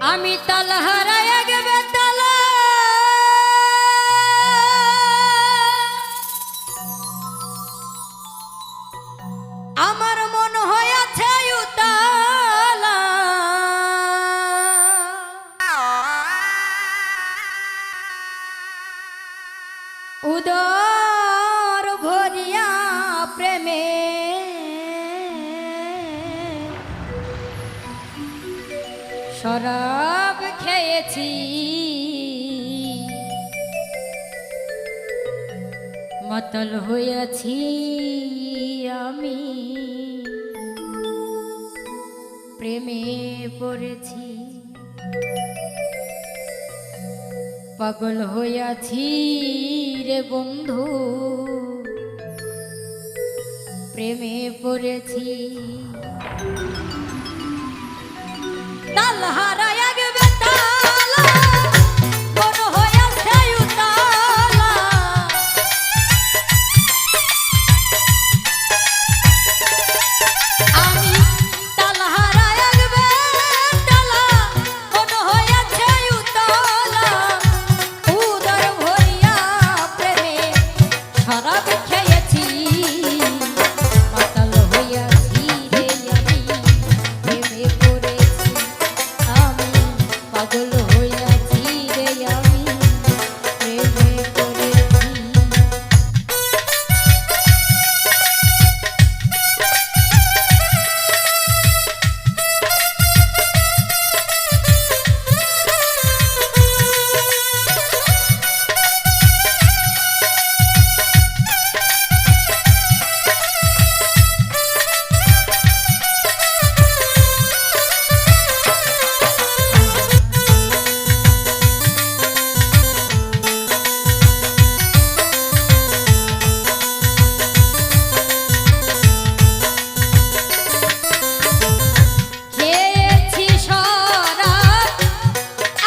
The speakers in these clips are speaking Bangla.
আমি তালা হারায়া গেবে তালা আমার মন হয়েছে উতালা উদর ভরিয়া প্রেমে শরাব খেয়েছি মাতাল হয়েছি আমি প্রেমে পড়েছি পাগল হইয়াছি রে বন্ধু প্রেমে পড়েছি তাল হারায়া গেবে তালা মন হইয়াছে উতালা আমি তাল হারায়া গেবে তালা মন হইয়াছে উতালা উদর ভরিয়া প্রেমে শরাব খেয়েছি মাতাল হইয়াছি রে আমি প্রেমে পড়েছি আমি পাগল হইয়াছি রে আমি প্রেমে পড়েছি খেয়েছি শরাব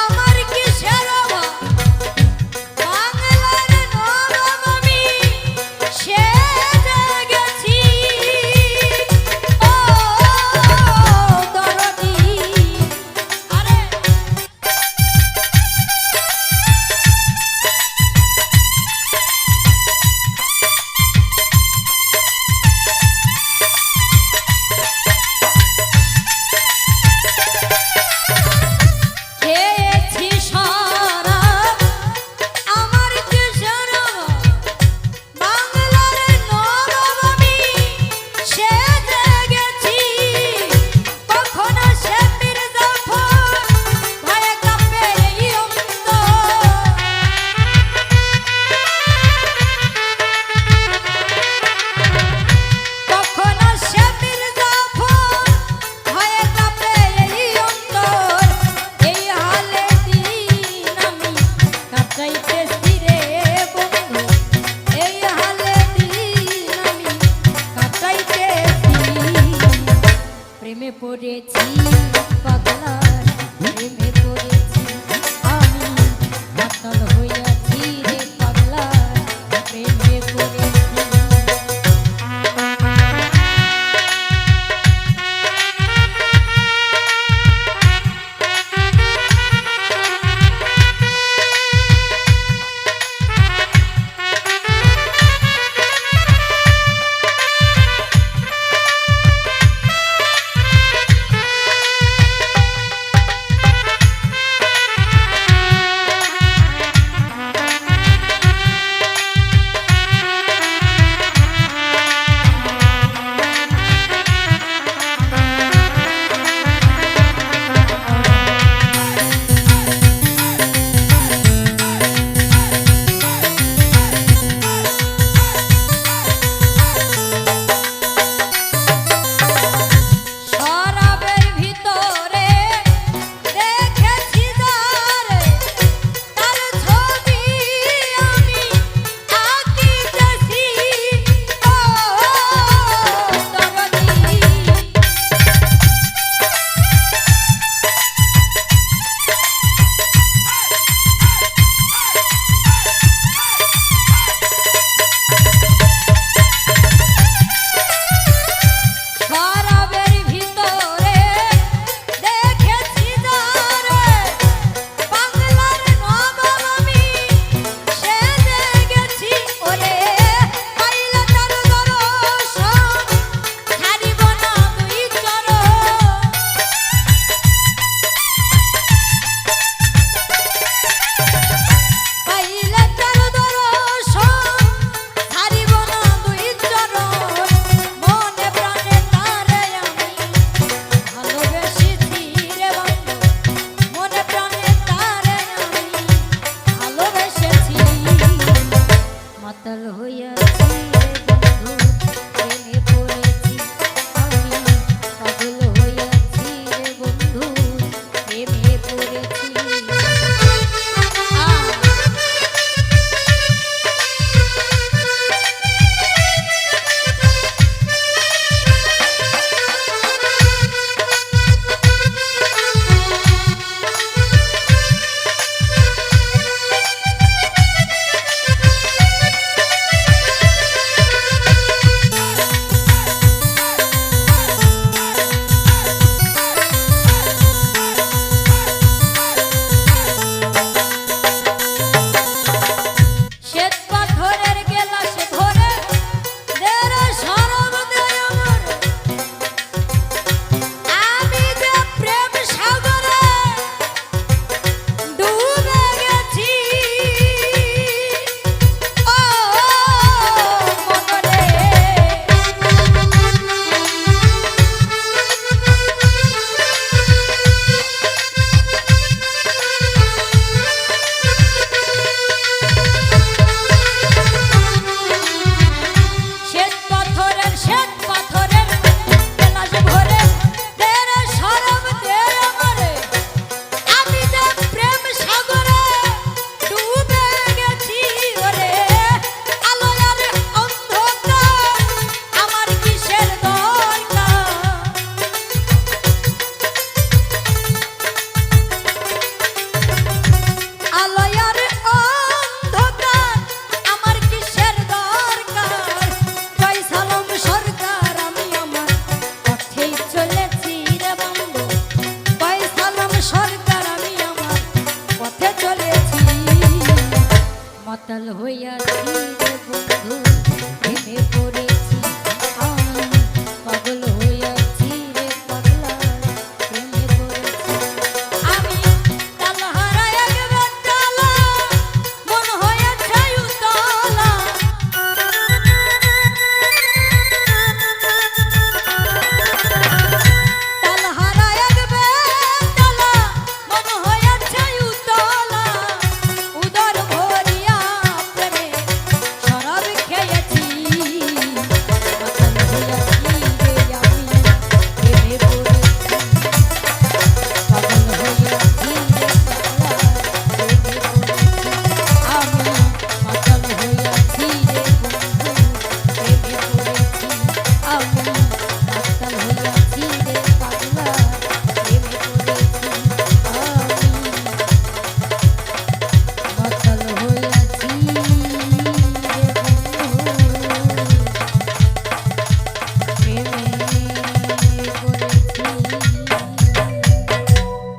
আমার কিসের অভাব বাংলার নরম আমি সেজে গেছি ও দরদি আরে খেয়েছি শরাব আমার কিসের অভাব বাংলার নরম আমি সেজে গেছি কখনো সে মির্জাফর ভয়ে কাঁপে এই অন্তর কখনো সে মির্জাফর ভয়ে কাঁপে এই অন্তর এই হালে দিন আমি কাটাইতেছি রে বন্ধু এই হালে দিন আমি কাটাইতেছি প্রেমে পড়েছি পাগলার প্রেমে পড়েছি আমি মাতাল হইয়াছি রে পাগলার প্রেমে পড়েছি কাঙ্গাল হইয়াছি